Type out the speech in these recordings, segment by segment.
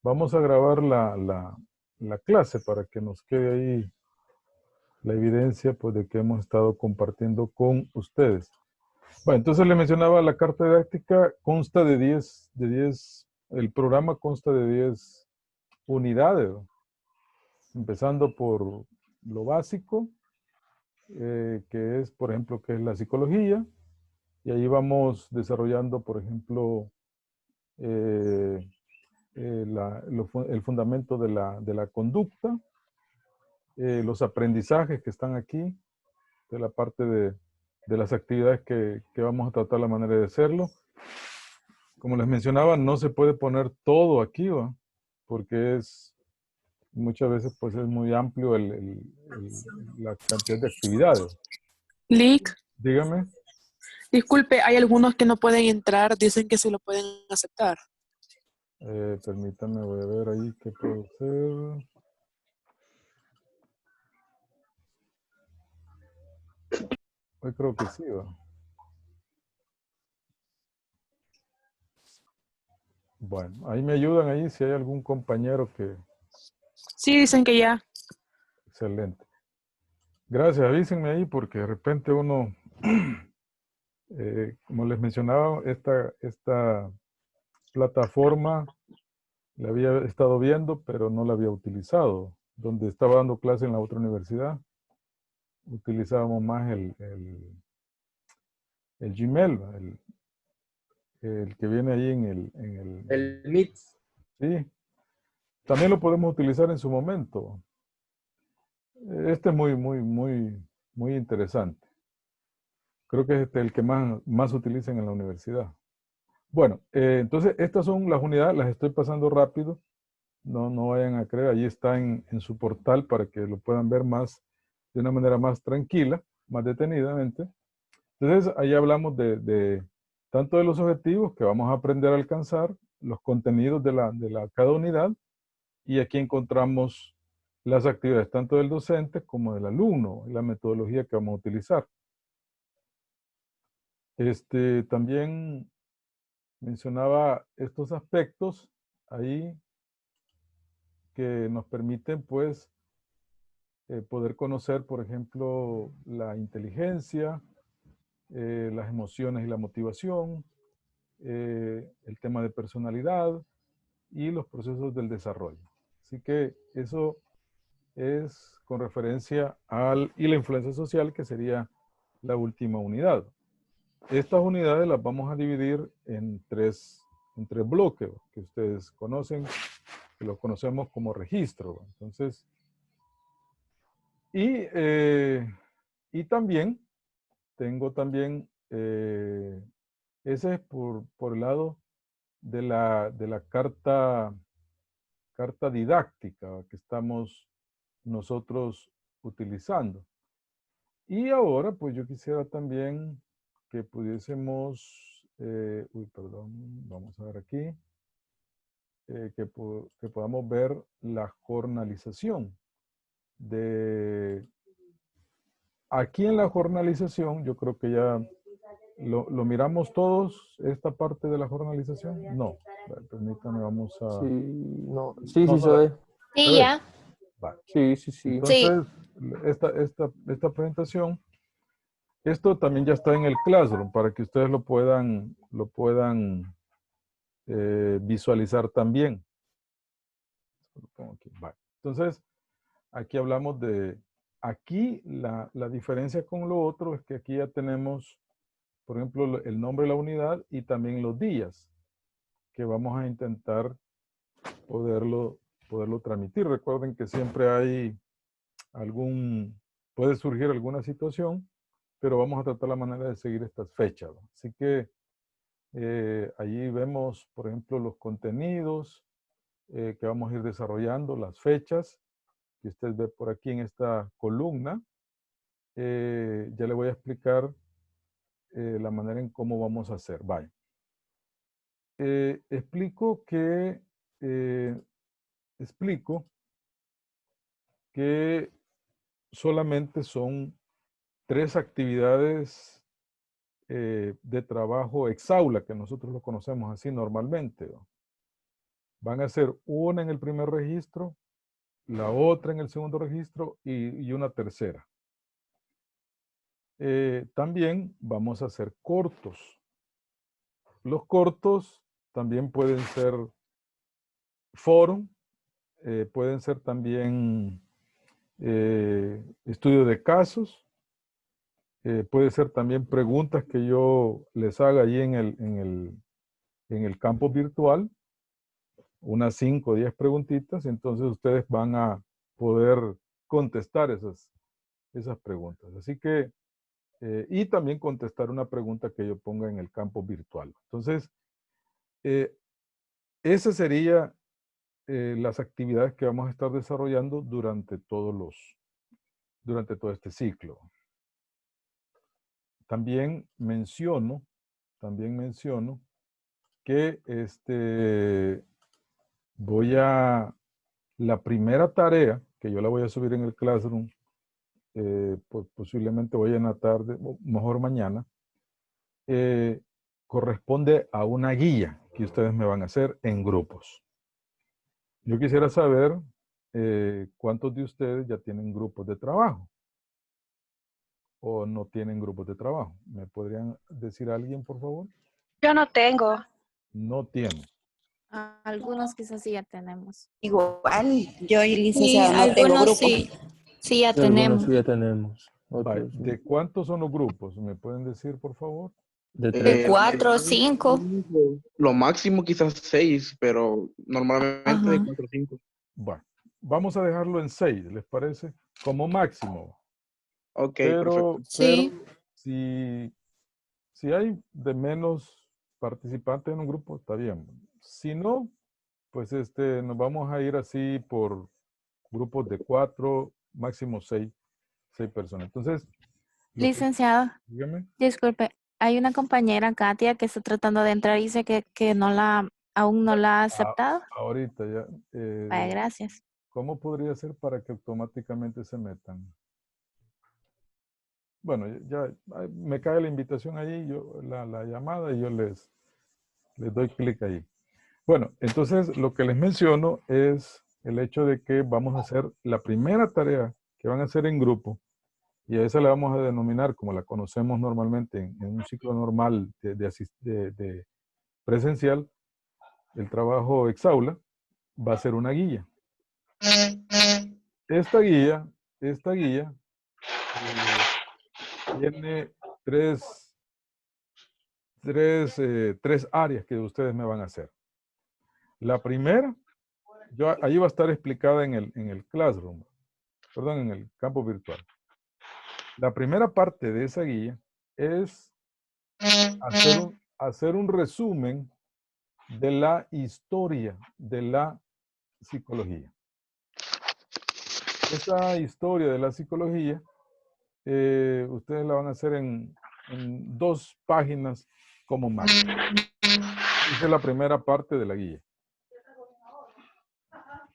Vamos a grabar la clase para que nos quede ahí la evidencia pues, de que hemos estado compartiendo con ustedes. Bueno, entonces le mencionaba, la carta didáctica consta de 10, el programa consta de 10 unidades, ¿no? Empezando por lo básico, que es, por ejemplo, que es la psicología, y ahí vamos desarrollando, por ejemplo, eh, el fundamento de la conducta, los aprendizajes que están aquí, de la parte de las actividades que vamos a tratar la manera de hacerlo. Como les mencionaba, no se puede poner todo aquí, ¿va? Porque muchas veces pues es muy amplio la cantidad de actividades. Lick, Dígame. disculpe, hay algunos que no pueden entrar, dicen que sí lo pueden aceptar. Permítame, voy a ver ahí qué puedo hacer. Hoy creo que sí, ¿va? Bueno, ahí me ayudan ahí si hay algún compañero que... Sí, dicen que ya. Excelente. Gracias, avísenme ahí porque de repente uno, como les mencionaba, esta plataforma la había estado viendo, pero no la había utilizado. Donde estaba dando clase en la otra universidad, utilizábamos más el Gmail, ¿va? El que viene ahí El Meet. sí. También lo podemos utilizar en su momento. Este es muy interesante. Creo que es el que más utilizan en la universidad. Bueno, entonces estas son las unidades, las estoy pasando rápido. No vayan a creer, ahí está en su portal para que lo puedan ver de una manera más tranquila, más detenidamente. Entonces, ahí hablamos de tanto de los objetivos que vamos a aprender a alcanzar, los contenidos de cada unidad, y aquí encontramos las actividades tanto del docente como del alumno, y la metodología que vamos a utilizar. También mencionaba estos aspectos ahí que nos permiten, pues, poder conocer, por ejemplo, la inteligencia, las emociones y la motivación, el tema de personalidad y los procesos del desarrollo. Así que eso es con referencia y la influencia social, que sería la última unidad. Estas unidades las vamos a dividir en tres bloques que ustedes conocen, que los conocemos como registro. Entonces, y también tengo también, ese es por el lado de la carta didáctica que estamos nosotros utilizando. Y ahora, pues yo quisiera también que pudiésemos, perdón, vamos a ver aquí, que podamos ver la jornalización. Aquí en la jornalización, yo creo que ya lo miramos todos, esta parte de la jornalización. No, permítame, vamos a... Sí, no. Sí, No, sí no, se ve. ¿se Sí, ve? ya. Vale. Sí, sí, sí. Sí. Entonces, esta presentación, esto también ya está en el Classroom para que ustedes lo puedan visualizar también. Lo pongo aquí. Vale. Entonces, aquí hablamos aquí la diferencia con lo otro es que aquí ya tenemos, por ejemplo, el nombre de la unidad y también los días que vamos a intentar poderlo transmitir. Recuerden que siempre hay puede surgir alguna situación, pero vamos a tratar la manera de seguir estas fechas, ¿no? Así que allí vemos, por ejemplo, los contenidos que vamos a ir desarrollando, las fechas que usted ve por aquí en esta columna. Ya le voy a explicar la manera en cómo vamos a hacer. Vaya. Explico que solamente son 3 actividades de trabajo ex aula, que nosotros lo conocemos así normalmente, ¿no? Van a hacer una en el primer registro, la otra en el segundo registro y una tercera. También vamos a hacer cortos. Los cortos también pueden ser foro, pueden ser también estudio de casos, puede ser también preguntas que yo les haga allí en el campo virtual, unas 5 o 10 preguntitas, entonces ustedes van a poder contestar esas preguntas. Así que, y también contestar una pregunta que yo ponga en el campo virtual. Entonces, esas serían las actividades que vamos a estar desarrollando durante todo este ciclo. También menciono que la primera tarea que yo la voy a subir en el Classroom, pues posiblemente hoy en la tarde, o mejor mañana, corresponde a una guía que ustedes me van a hacer en grupos. Yo quisiera saber cuántos de ustedes ya tienen grupos de trabajo o no tienen grupos de trabajo. ¿Me podrían decir alguien, por favor? Yo no tengo. No tienen. Algunos quizás sí ya tenemos. Igual, yo, Sí, licenciado, no tengo algunos grupo. sí ya Sí, algunos tenemos. sí ya tenemos. Vale. Otros ¿De cuántos son los grupos? ¿Me pueden decir, por favor? de De 3. 4 o 5. Lo máximo quizás 6, pero normalmente de Ajá. 4 o 5. Bueno, vamos a dejarlo en 6, ¿les parece? Como máximo. Ok, Pero perfecto. Sí. si hay de menos participantes en un grupo, está bien. Si no, pues nos vamos a ir así por grupos de 4, máximo 6 personas. Entonces, Licenciado, dígame. disculpe, hay una compañera, Katia, que está tratando de entrar y dice que aún no la ha aceptado. Ahorita ya. Vaya, gracias. ¿Cómo podría ser para que automáticamente se metan? Bueno, ya me cae la invitación allí, la llamada, y yo les doy clic ahí. Bueno, entonces lo que les menciono es el hecho de que vamos a hacer la primera tarea que van a hacer en grupo, y a esa la vamos a denominar como la conocemos normalmente en un ciclo normal de presencial, el trabajo ex aula, va a ser una guía. Esta guía tiene tres áreas que ustedes me van a hacer. La primera, ahí va a estar explicada en el Classroom, perdón, en el campo virtual. La primera parte de esa guía es hacer un resumen de la historia de la psicología. Esa historia de la psicología, ustedes la van a hacer en 2 páginas como máximo. Esa es la primera parte de la guía.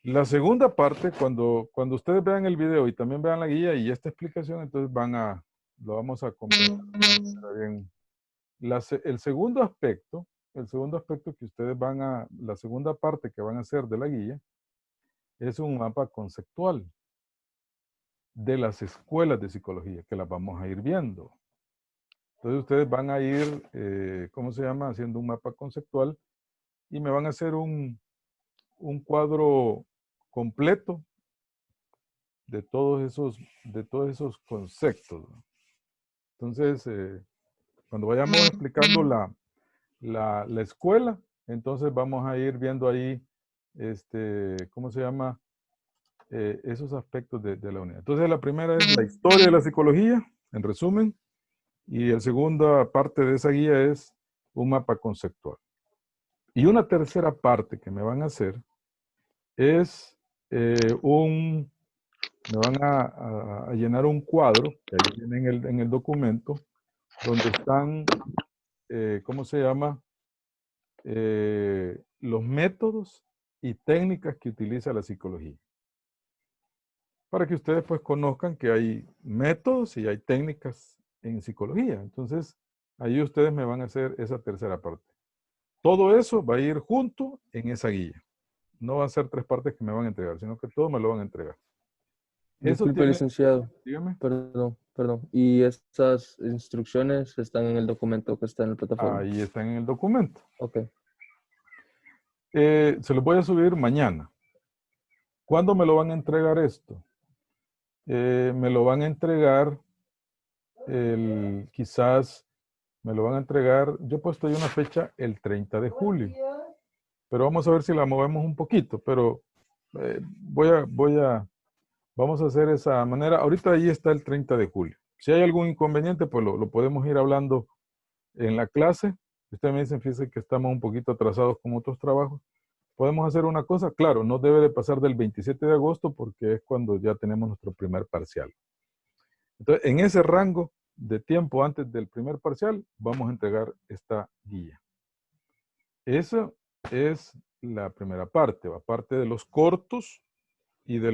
La segunda parte, cuando ustedes vean el video y también vean la guía y esta explicación, entonces lo vamos a completar bien. El segundo aspecto que ustedes la segunda parte que van a hacer de la guía, es un mapa conceptual de las escuelas de psicología, que las vamos a ir viendo. Entonces ustedes van a ir, ¿cómo se llama? Haciendo un mapa conceptual y me van a hacer un cuadro completo de todos esos conceptos. Entonces, cuando vayamos explicando la escuela, entonces vamos a ir viendo ahí, ¿cómo se llama? Esos aspectos de la unidad. Entonces, la primera es la historia de la psicología, en resumen, y la segunda parte de esa guía es un mapa conceptual. Y una tercera parte que me van a hacer es me van a llenar un cuadro, que ahí viene en el documento, donde están, ¿cómo se llama? Los métodos y técnicas que utiliza la psicología. Para que ustedes pues conozcan que hay métodos y hay técnicas en psicología. Entonces, ahí ustedes me van a hacer esa tercera parte. Todo eso va a ir junto en esa guía. No van a ser 3 partes que me van a entregar, sino que todo me lo van a entregar. Eso Disculpe, tiene, licenciado. dígame. Perdón. ¿Y estas instrucciones están en el documento que está en la plataforma? Ahí están en el documento. Ok. Se los voy a subir mañana. ¿Cuándo me lo van a entregar esto? Me lo van a entregar, quizás me lo van a entregar, yo he puesto ahí una fecha, el 30 de julio. Pero vamos a ver si la movemos un poquito, pero vamos a hacer esa manera. Ahorita ahí está el 30 de julio. Si hay algún inconveniente, pues lo podemos ir hablando en la clase. Ustedes me dicen, fíjense que estamos un poquito atrasados con otros trabajos. Podemos hacer una cosa, claro, no debe de pasar del 27 de agosto porque es cuando ya tenemos nuestro primer parcial. Entonces, en ese rango de tiempo antes del primer parcial, vamos a entregar esta guía. Esa es la primera parte, aparte de los cortos y de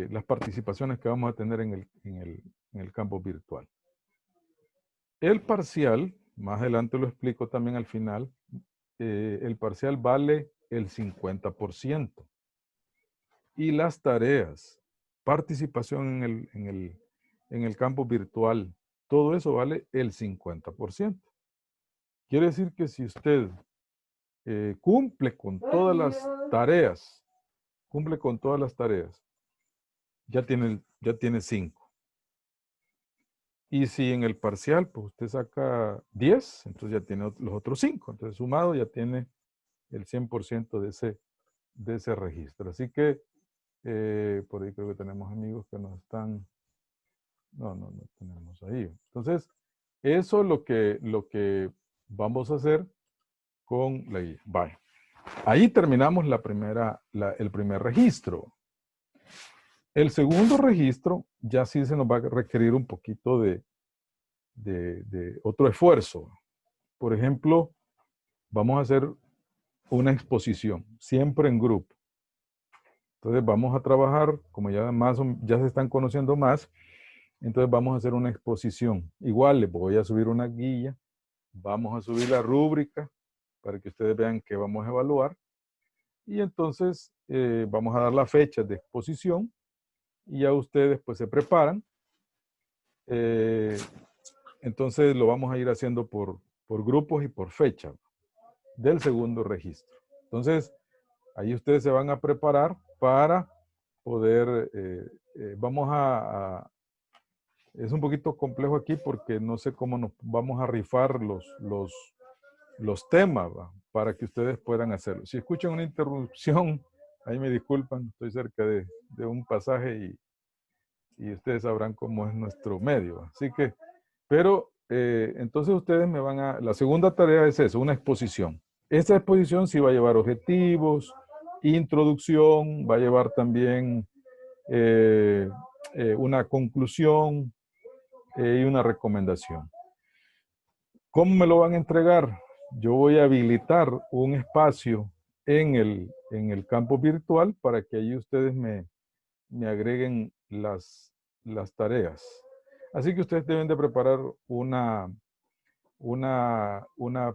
las participaciones que vamos a tener en el campo virtual. El parcial, más adelante lo explico también al final, el parcial vale el 50%. Y las tareas, participación en el campo virtual, todo eso vale el 50%. Quiere decir que si usted cumple con todas las tareas, ya tiene 5. Y si en el parcial, pues usted saca 10, entonces ya tiene los otros 5. Entonces sumado ya tiene el 100% de ese registro. Así que por ahí creo que tenemos amigos que nos están... No tenemos ahí. Entonces, eso es lo que vamos a hacer con la guía. Vale. Ahí terminamos el primer registro. El segundo registro ya sí se nos va a requerir un poquito de otro esfuerzo. Por ejemplo, vamos a hacer una exposición, siempre en grupo. Entonces vamos a trabajar, como ya se están conociendo más, entonces vamos a hacer una exposición. Igual les voy a subir una guía, vamos a subir la rúbrica para que ustedes vean qué vamos a evaluar. Y entonces vamos a dar la fecha de exposición y ya ustedes pues se preparan. Entonces lo vamos a ir haciendo por grupos y por fecha del segundo registro. Entonces, ahí ustedes se van a preparar para poder, es un poquito complejo aquí porque no sé cómo nos vamos a rifar los temas, ¿va? Para que ustedes puedan hacerlo. Si escuchan una interrupción, ahí me disculpan, estoy cerca de un pasaje y ustedes sabrán cómo es nuestro medio. Así que, pero entonces ustedes la segunda tarea es eso, una exposición. Esta exposición sí va a llevar objetivos, introducción, va a llevar también una conclusión y una recomendación. ¿Cómo me lo van a entregar? Yo voy a habilitar un espacio en el campo virtual para que ahí ustedes me agreguen las tareas. Así que ustedes deben de preparar una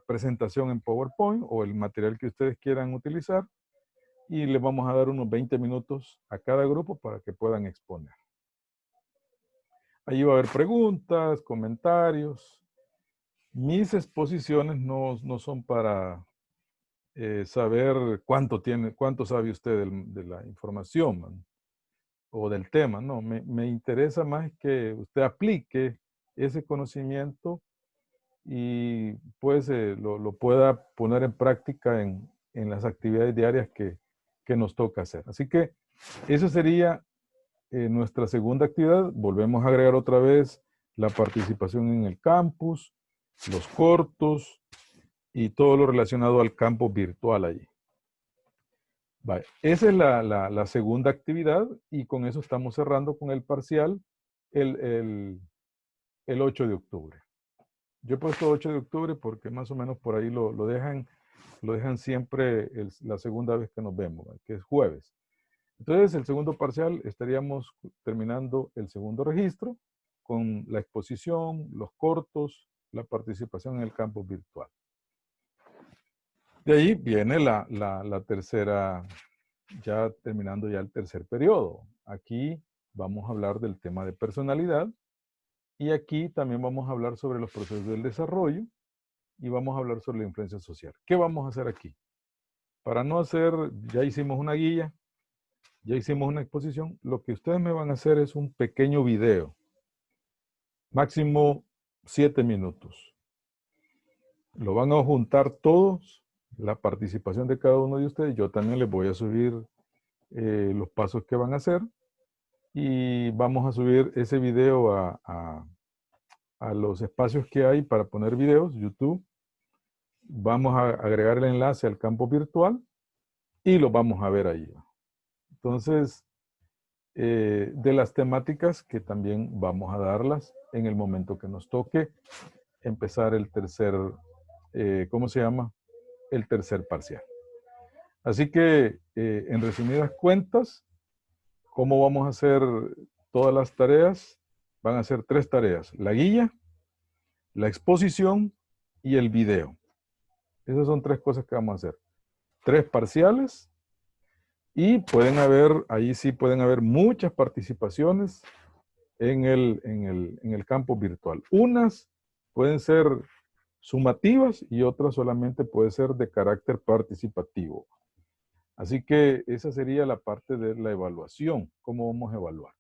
presentación en PowerPoint o el material que ustedes quieran utilizar y les vamos a dar unos 20 minutos a cada grupo para que puedan exponer. Allí va a haber preguntas, comentarios. Mis exposiciones no son para saber cuánto sabe usted de la información, man, o del tema. No, me interesa más que usted aplique ese conocimiento y pues lo pueda poner en práctica en las actividades diarias que nos toca hacer. Así que eso sería nuestra segunda actividad. Volvemos a agregar otra vez la participación en el campus, los cortos y todo lo relacionado al campo virtual allí. Vale. Esa es la segunda actividad y con eso estamos cerrando con el parcial el 8 de octubre. Yo he puesto 8 de octubre porque más o menos por ahí lo dejan siempre la segunda vez que nos vemos, que es jueves. Entonces, el segundo parcial estaríamos terminando el segundo registro con la exposición, los cortos, la participación en el campo virtual. De ahí viene la tercera, ya terminando ya el tercer periodo. Aquí vamos a hablar del tema de personalidad y aquí también vamos a hablar sobre los procesos del desarrollo y vamos a hablar sobre la influencia social. ¿Qué vamos a hacer aquí? Para no hacer, ya hicimos una guía, ya hicimos una exposición, lo que ustedes me van a hacer es un pequeño video, máximo 7 minutos. Lo van a juntar todos, la participación de cada uno de ustedes. Yo también les voy a subir los pasos que van a hacer y vamos a subir ese video a los espacios que hay para poner videos, YouTube. Vamos a agregar el enlace al campo virtual y lo vamos a ver ahí. Entonces, de las temáticas que también vamos a darlas en el momento que nos toque empezar el tercer, ¿cómo se llama? El tercer parcial. Así que, en resumidas cuentas, ¿cómo vamos a hacer todas las tareas? Van a ser 3 tareas: la guía, la exposición y el video. Esas son 3 cosas que vamos a hacer. 3 parciales y pueden haber, ahí sí pueden haber muchas participaciones en el campo virtual. Unas pueden ser sumativas y otras solamente pueden ser de carácter participativo. Así que esa sería la parte de la evaluación. ¿Cómo vamos a evaluar?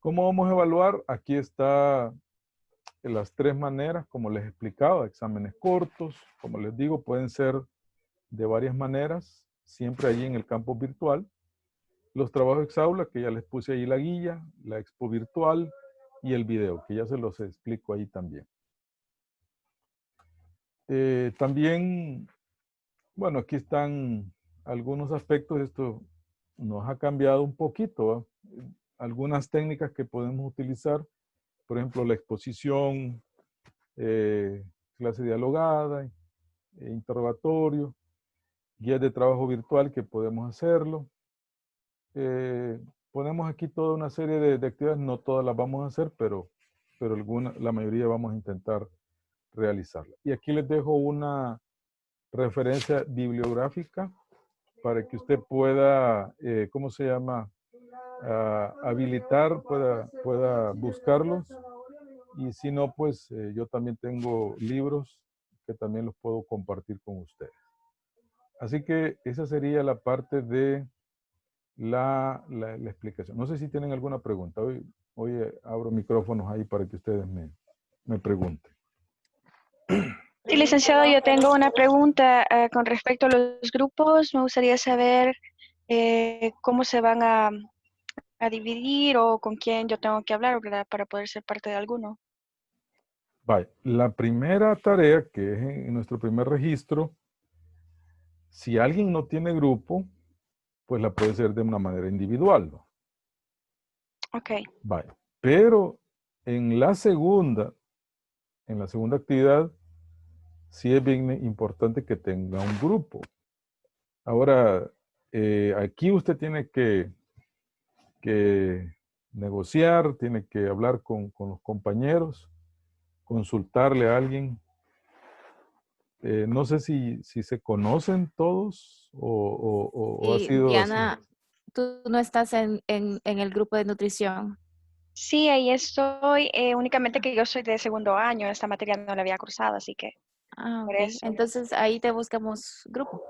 ¿Cómo vamos a evaluar? Aquí está las 3 maneras, como les explicaba: exámenes cortos, como les digo, pueden ser de varias maneras, siempre allí en el campo virtual. Los trabajos ex aula, que ya les puse ahí la guía, la expo virtual y el video, que ya se los explico ahí también. También, bueno, aquí están algunos aspectos. Esto nos ha cambiado un poquito, ¿eh? Algunas técnicas que podemos utilizar, por ejemplo, la exposición, clase dialogada, interrogatorio, guías de trabajo virtual que podemos hacerlo. Ponemos aquí toda una serie de actividades, no todas las vamos a hacer, pero la mayoría vamos a intentar realizarla. Y aquí les dejo una referencia bibliográfica para que usted pueda, ¿cómo se llama? Habilitar, pueda buscarlos. Y si no, pues yo también tengo libros que también los puedo compartir con ustedes. Así que esa sería la parte de la explicación. No sé si tienen alguna pregunta. Hoy abro micrófonos ahí para que ustedes me pregunten. Sí, licenciado, yo tengo una pregunta con respecto a los grupos. Me gustaría saber cómo se van a dividir o con quién yo tengo que hablar, ¿verdad? Para poder ser parte de alguno. Vale. La primera tarea, que es en nuestro primer registro, si alguien no tiene grupo, pues la puede hacer de una manera individual, ¿no? Ok. Vale. Pero en la segunda actividad, sí es bien importante que tenga un grupo. Ahora, aquí usted tiene que negociar, tiene que hablar con los compañeros, consultarle a alguien. No sé si se conocen todos o ha Y sido así. Diana, tú no estás en el grupo de nutrición. Sí, ahí estoy. Únicamente que yo soy de segundo año. Esta materia no la había cursado, así que Ah, por ok. eso. Entonces ahí te buscamos grupo.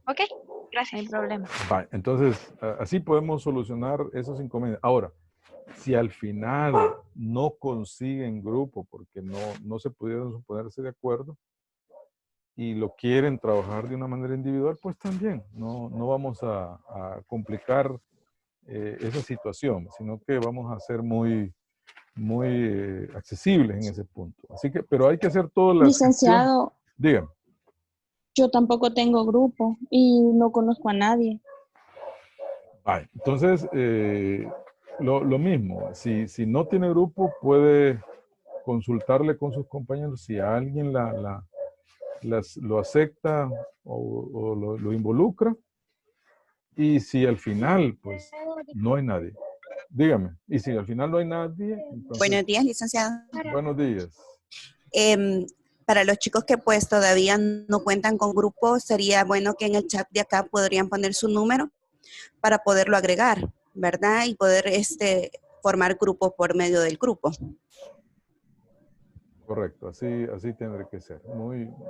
Ok, No hay gracias. problema. Vale, entonces, así podemos solucionar esos inconvenientes. Ahora, si al final no consiguen grupo porque no se pudieron ponerse de acuerdo y lo quieren trabajar de una manera individual, pues también no vamos a complicar esa situación, sino que vamos a ser muy accesibles en ese punto. Así que, pero hay que hacer todas las gestiones. Licenciado, Dígame. yo tampoco tengo grupo y no conozco a nadie. Vale, entonces, lo mismo, si no tiene grupo, puede consultarle con sus compañeros si alguien lo acepta o lo involucra. Y si al final, pues, no hay nadie. Dígame. Y si al final no hay nadie, entonces... Buenos días, licenciado. Buenos días. para los chicos que pues todavía no cuentan con grupo, sería bueno que en el chat de acá podrían poner su número para poderlo agregar, ¿verdad? Y poder formar grupos por medio del grupo. Correcto, así tendrá que ser.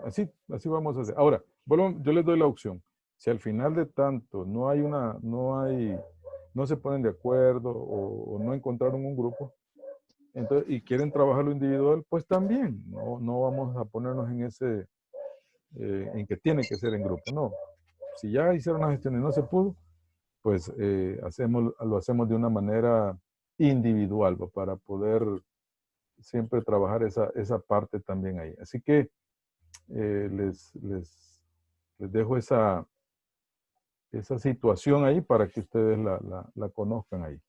Así vamos a hacer. Ahora, bueno, yo les doy la opción. Si al final de tanto no se ponen de acuerdo o no encontraron un grupo, entonces, y quieren trabajar lo individual, pues también. No vamos a ponernos en que tiene que ser en grupo. No. Si ya hicieron la gestión y no se pudo, pues lo hacemos de una manera individual, ¿va? Para poder siempre trabajar esa parte también ahí. Así que les dejo esa situación ahí para que ustedes la conozcan ahí.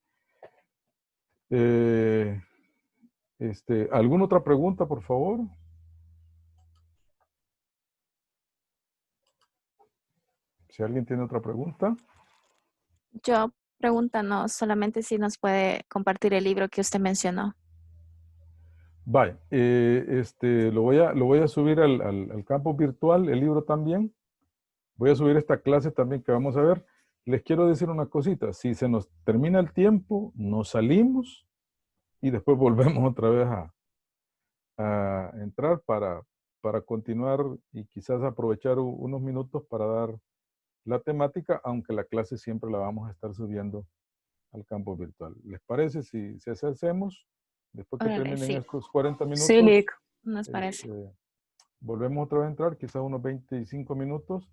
¿Alguna otra pregunta, por favor? Si alguien tiene otra pregunta. Yo pregunto, no solamente si nos puede compartir el libro que usted mencionó. Vaya, lo voy a subir al campo virtual, el libro también. Voy a subir esta clase también que vamos a ver. Les quiero decir una cosita. Si se nos termina el tiempo, nos salimos y después volvemos otra vez a entrar para continuar y quizás aprovechar unos minutos para dar la temática, aunque la clase siempre la vamos a estar subiendo al campo virtual. ¿Les parece si hacemos? Después que Órale, terminen sí. estos 40 minutos. Sí, Lick. Nos parece. Volvemos otra vez a entrar, quizás unos 25 minutos.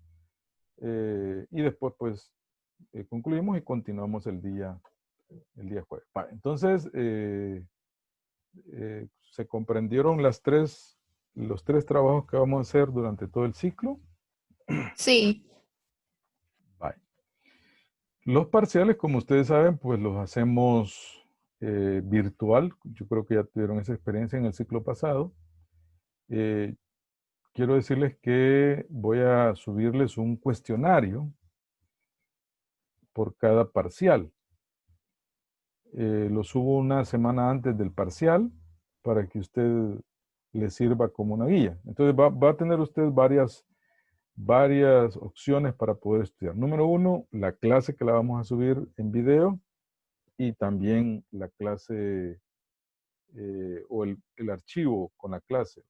Y después, pues, concluimos y continuamos el día jueves. Vale, entonces, ¿se comprendieron los tres trabajos que vamos a hacer durante todo el ciclo? Sí. Vale. Los parciales, como ustedes saben, pues los hacemos virtual. Yo creo que ya tuvieron esa experiencia en el ciclo pasado. Quiero decirles que voy a subirles un cuestionario por cada parcial. Lo subo una semana antes del parcial para que usted le sirva como una guía. Entonces va a tener usted varias opciones para poder estudiar. Número 1, la clase que la vamos a subir en video y también la clase o el archivo con la clase.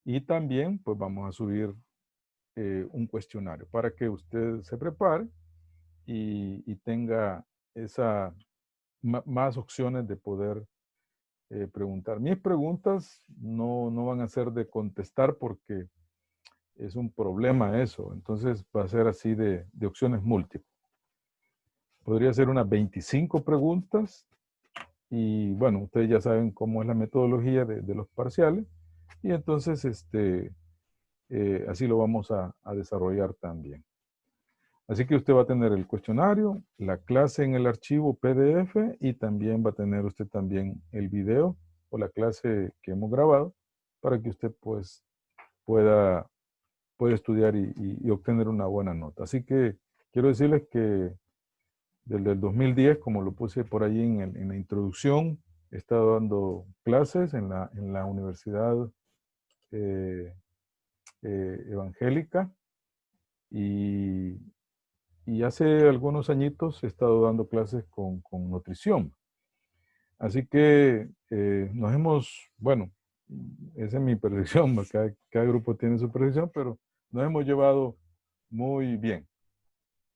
Y también pues vamos a subir un cuestionario para que usted se prepare y tenga más opciones de poder preguntar. Mis preguntas no van a ser de contestar porque es un problema eso. Entonces va a ser así de opciones múltiples. Podría ser unas 25 preguntas y bueno, ustedes ya saben cómo es la metodología de los parciales y entonces así lo vamos a desarrollar también. Así que usted va a tener el cuestionario, la clase en el archivo PDF y también va a tener usted también el video o la clase que hemos grabado para que usted pues pueda estudiar y obtener una buena nota. Así que quiero decirles que desde el 2010, como lo puse por ahí en la introducción, he estado dando clases en la Universidad Evangélica y hace algunos añitos he estado dando clases con nutrición. Así que bueno, esa es mi percepción, cada grupo tiene su percepción, pero nos hemos llevado muy bien.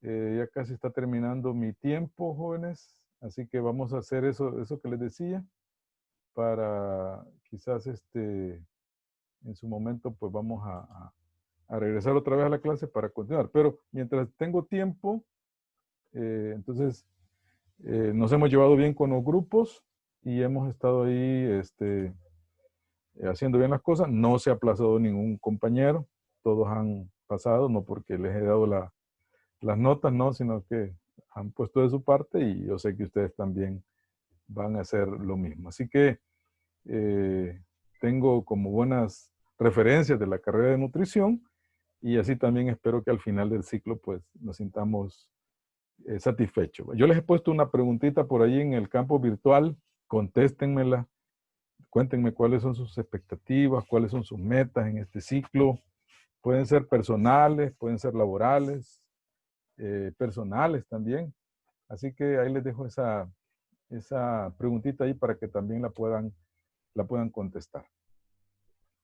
Ya casi está terminando mi tiempo, jóvenes, así que vamos a hacer eso que les decía, para quizás en su momento pues vamos a regresar otra vez a la clase para continuar. Pero mientras tengo tiempo, entonces nos hemos llevado bien con los grupos y hemos estado ahí haciendo bien las cosas. No se ha aplazado ningún compañero, todos han pasado, no porque les he dado las notas, no, sino que han puesto de su parte y yo sé que ustedes también van a hacer lo mismo. Así que tengo como buenas referencias de la carrera de nutrición y así también espero que al final del ciclo pues nos sintamos satisfechos. Yo les he puesto una preguntita por ahí en el campo virtual, contéstenmela Cuéntenme cuáles son sus expectativas, cuáles son sus metas en este ciclo. Pueden ser personales, pueden ser laborales, personales también. Así que ahí les dejo esa preguntita ahí para que también la puedan contestar.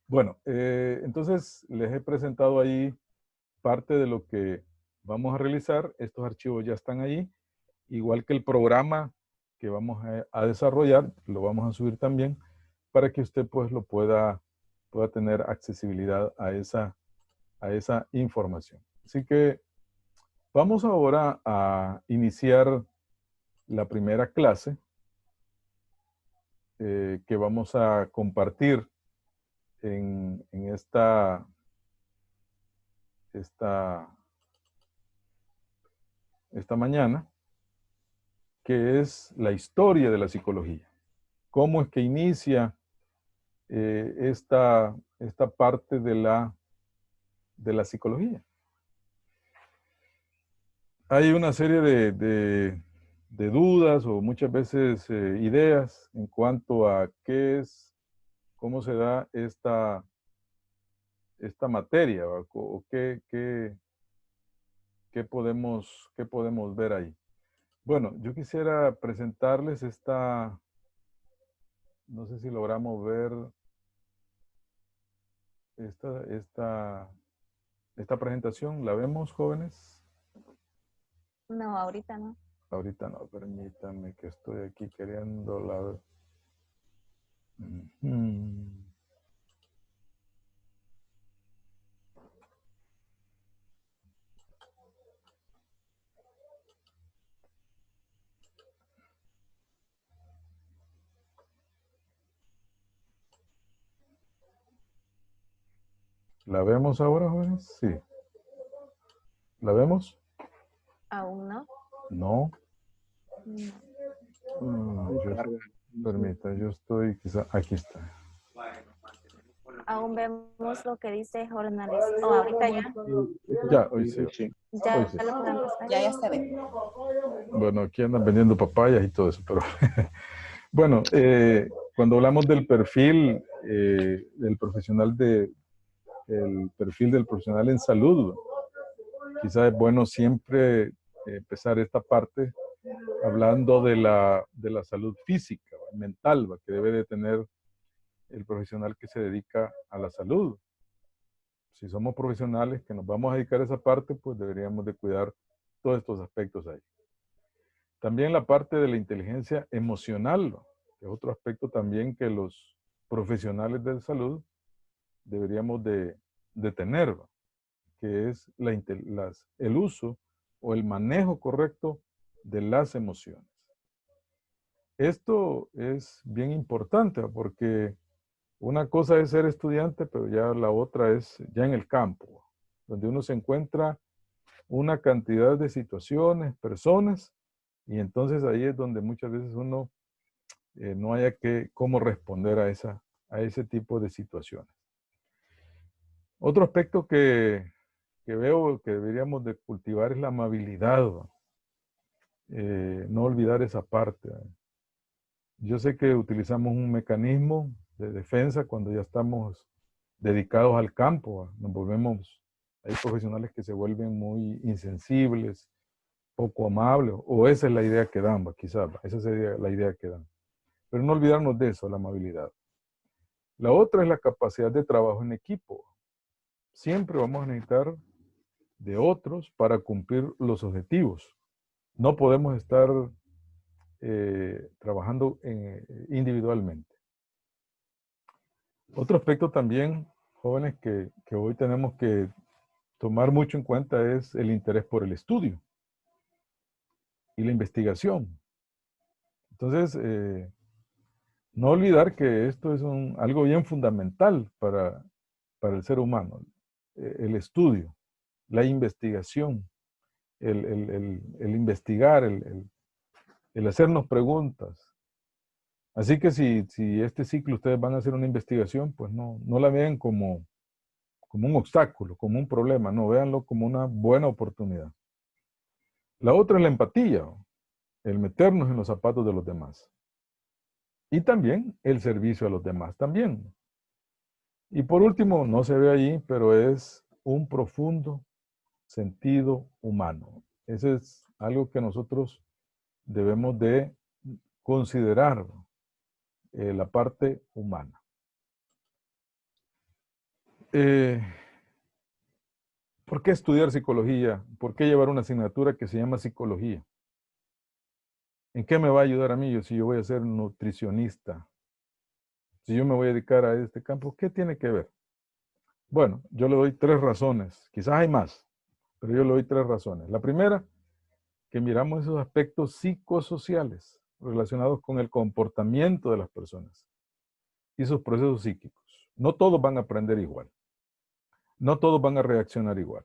Bueno, entonces les he presentado ahí parte de lo que vamos a realizar. Estos archivos ya están ahí, igual que el programa que vamos a desarrollar, lo vamos a subir también para que usted pues lo pueda tener accesibilidad a esa información. Así que vamos ahora a iniciar la primera clase que vamos a compartir en esta mañana, que es la historia de la psicología. ¿Cómo es que inicia esta parte de la psicología? Hay una serie de dudas o muchas veces ideas en cuanto a cómo se da esta materia, o qué podemos ver ahí. Bueno, yo quisiera presentarles no sé si logramos ver esta presentación. ¿La vemos, jóvenes? No, ahorita no. Ahorita no, permítanme que estoy aquí queriendo la ver. ¿La vemos ahora, jóvenes? Sí. ¿La vemos? Aún no. No. No. Permita, yo estoy quizá... Aquí está. Aún vemos lo que dice jornalista. Oh, ahorita ya. Ya, hoy sí. Ya, Hoy sí. lo podemos ver. Ya se ve. Bueno, aquí andan vendiendo papayas y todo eso, pero... Bueno, cuando hablamos del perfil del profesional el perfil del profesional en salud, quizás es bueno siempre empezar esta parte hablando de la salud física, mental, que debe de tener el profesional que se dedica a la salud. Si somos profesionales que nos vamos a dedicar a esa parte, pues deberíamos de cuidar todos estos aspectos ahí. También la parte de la inteligencia emocional, que es otro aspecto también que los profesionales de salud deberíamos de tener, que es el uso o el manejo correcto de las emociones. Esto es bien importante porque una cosa es ser estudiante, pero ya la otra es ya en el campo, donde uno se encuentra una cantidad de situaciones, personas, y entonces ahí es donde muchas veces uno no haya cómo responder a ese tipo de situaciones. Otro aspecto que veo que deberíamos de cultivar es la amabilidad. No olvidar esa parte. Yo sé que utilizamos un mecanismo de defensa cuando ya estamos dedicados al campo. Nos volvemos, hay profesionales que se vuelven muy insensibles, poco amables, o esa es la idea que dan, quizás, esa sería la idea que dan. Pero no olvidarnos de eso, la amabilidad. La otra es la capacidad de trabajo en equipo. Siempre vamos a necesitar de otros para cumplir los objetivos. No podemos estar trabajando individualmente. Otro aspecto también, jóvenes, que hoy tenemos que tomar mucho en cuenta es el interés por el estudio y la investigación. Entonces, no olvidar que esto es algo bien fundamental para el ser humano. El estudio, la investigación, el investigar, el hacernos preguntas. Así que si este ciclo ustedes van a hacer una investigación, pues no la vean como un obstáculo, como un problema, no, véanlo como una buena oportunidad. La otra es la empatía, el meternos en los zapatos de los demás. Y también el servicio a los demás también. Y por último, no se ve allí, pero es un profundo sentido humano. Ese es algo que nosotros debemos de considerar, la parte humana. ¿Por qué estudiar psicología? ¿Por qué llevar una asignatura que se llama psicología? ¿En qué me va a ayudar a mí si yo voy a ser nutricionista? Si yo me voy a dedicar a este campo, ¿qué tiene que ver? Bueno, yo le doy 3 razones. Quizás hay más, pero yo le doy 3 razones. La primera, que miramos esos aspectos psicosociales relacionados con el comportamiento de las personas y sus procesos psíquicos. No todos van a aprender igual. No todos van a reaccionar igual.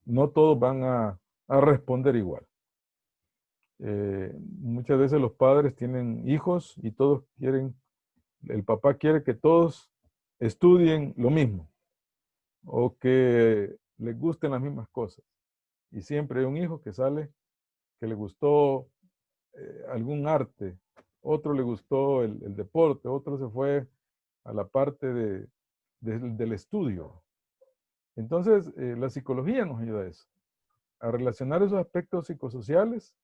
No todos van a responder igual. Muchas veces los padres tienen hijos y todos quieren, el papá quiere que todos estudien lo mismo o que les gusten las mismas cosas. Y siempre hay un hijo que sale que le gustó algún arte, otro le gustó el deporte, otro se fue a la parte del estudio. Entonces, la psicología nos ayuda a eso, a relacionar esos aspectos psicosociales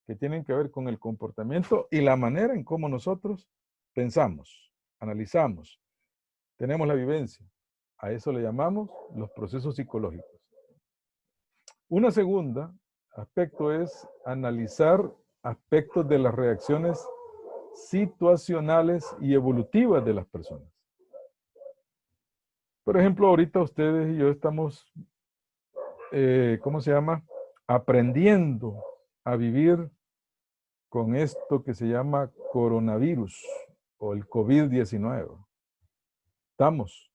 que tienen que ver con el comportamiento y la manera en cómo nosotros pensamos, analizamos, tenemos la vivencia. A eso le llamamos los procesos psicológicos. Una segunda aspecto es analizar aspectos de las reacciones situacionales y evolutivas de las personas. Por ejemplo, ahorita ustedes y yo estamos, ¿cómo se llama? Aprendiendo a vivir con esto que se llama coronavirus o el COVID-19. Estamos.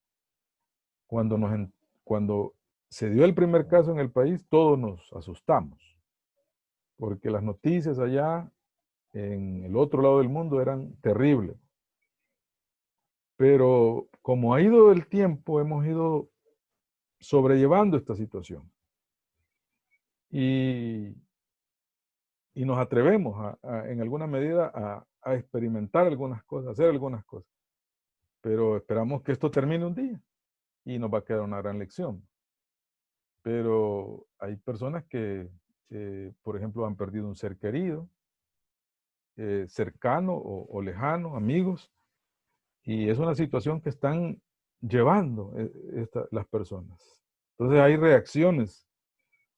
Cuando se dio el primer caso en el país, todos nos asustamos, porque las noticias allá en el otro lado del mundo eran terribles. Pero como ha ido el tiempo, hemos ido sobrellevando esta situación. Y nos atrevemos en alguna medida a experimentar algunas cosas, a hacer algunas cosas. Pero esperamos que esto termine un día y nos va a quedar una gran lección. Pero hay personas que, por ejemplo, han perdido un ser querido, cercano o lejano, amigos, y es una situación que están llevando las personas. Entonces hay reacciones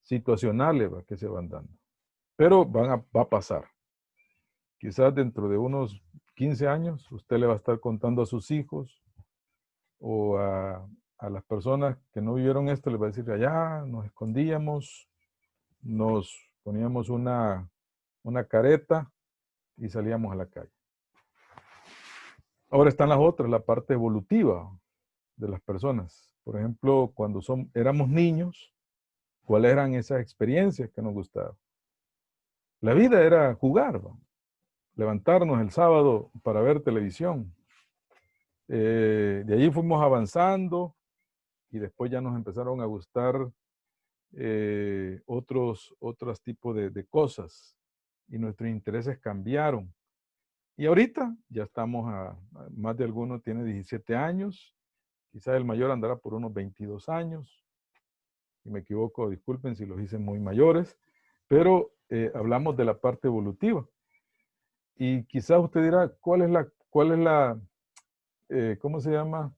situacionales que se van dando, pero va a pasar. Quizás dentro de unos 15 años usted le va a estar contando a sus hijos o a las personas que no vivieron esto, les va a decir, allá nos escondíamos, nos poníamos una careta y salíamos a la calle. Ahora están las otras, la parte evolutiva de las personas. Por ejemplo, cuando éramos niños, ¿cuáles eran esas experiencias que nos gustaban? La vida era jugar, ¿no? Levantarnos el sábado para ver televisión. De allí fuimos avanzando y después ya nos empezaron a gustar otros tipos de cosas y nuestros intereses cambiaron. Y ahorita ya estamos más de alguno tiene 17 años, quizás el mayor andará por unos 22 años. Si me equivoco, disculpen si los hice muy mayores, pero hablamos de la parte evolutiva. Y quizás usted dirá, ¿cuál es la ¿cómo se llama?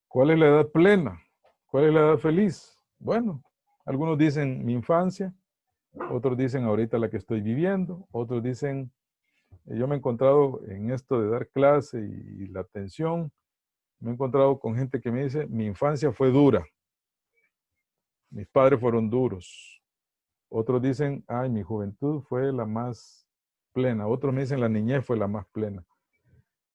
¿Cuál es la edad plena? ¿Cuál es la edad feliz? Bueno, algunos dicen mi infancia, otros dicen ahorita la que estoy viviendo, otros dicen, yo me he encontrado en esto de dar clase y la atención, me he encontrado con gente que me dice, mi infancia fue dura, mis padres fueron duros. Otros dicen, ay, mi juventud fue la más plena. Otros me dicen, la niñez fue la más plena.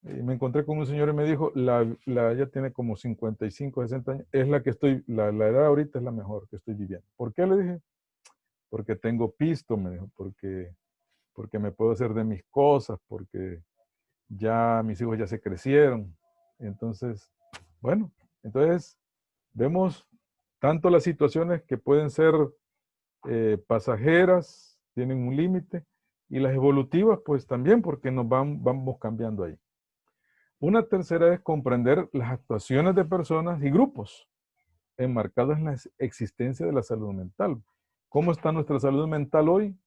Y me encontré con un señor y me dijo, ella tiene como 55, 60 años, es la que la edad ahorita es la mejor que estoy viviendo. ¿Por qué? Le dije, porque tengo pisto, me dijo, porque me puedo hacer de mis cosas, porque ya mis hijos ya se crecieron. Entonces, bueno, entonces vemos tanto las situaciones que pueden ser pasajeras, tienen un límite, Y las evolutivas, pues también, porque vamos cambiando ahí. Una tercera es comprender las actuaciones de personas y grupos enmarcados en la existencia de la salud mental. ¿Cómo está nuestra salud mental hoy?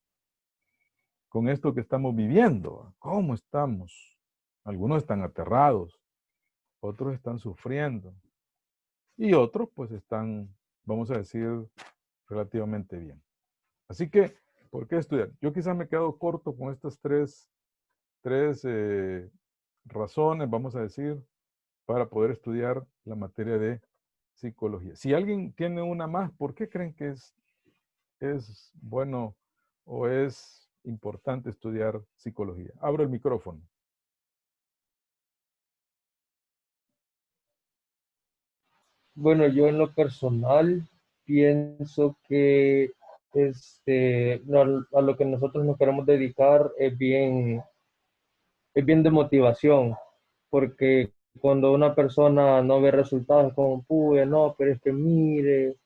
Con esto que estamos viviendo. ¿Cómo estamos? Algunos están aterrados, otros están sufriendo y otros pues están, vamos a decir, relativamente bien. Así que, ¿por qué estudiar? Yo quizás me he quedado corto con estas tres razones, vamos a decir, para poder estudiar la materia de psicología. Si alguien tiene una más, ¿por qué creen que es bueno o es importante estudiar psicología? Abro el micrófono. Bueno, yo en lo personal pienso que a lo que nosotros nos queremos dedicar es bien de motivación, porque cuando una persona no ve resultados como pude, no, pero es que mire,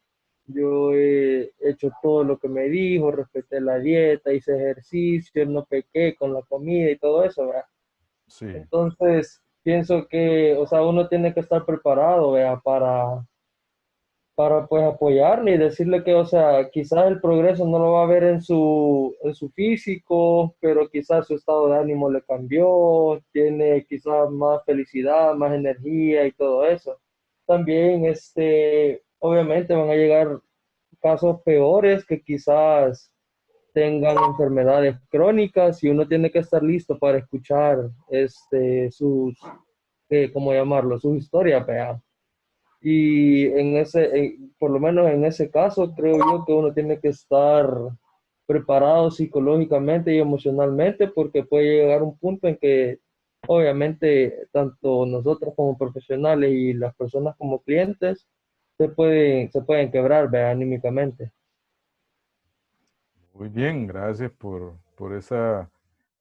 yo he hecho todo lo que me dijo, respeté la dieta, hice ejercicio, no pequé con la comida y todo eso, ¿verdad? Sí. Entonces, pienso que, o sea, uno tiene que estar preparado, ¿verdad? Para pues apoyarle y decirle que, o sea, quizás el progreso no lo va a ver en su físico, pero quizás su estado de ánimo le cambió, tiene quizás más felicidad, más energía y todo eso. También, obviamente van a llegar casos peores que quizás tengan enfermedades crónicas y uno tiene que estar listo para escuchar, ¿cómo llamarlo? Sus historias, vea. Y por lo menos en ese caso, creo yo que uno tiene que estar preparado psicológicamente y emocionalmente porque puede llegar un punto en que obviamente tanto nosotros como profesionales y las personas como clientes se pueden quebrar, ¿verdad? Anímicamente. Muy bien, gracias por esa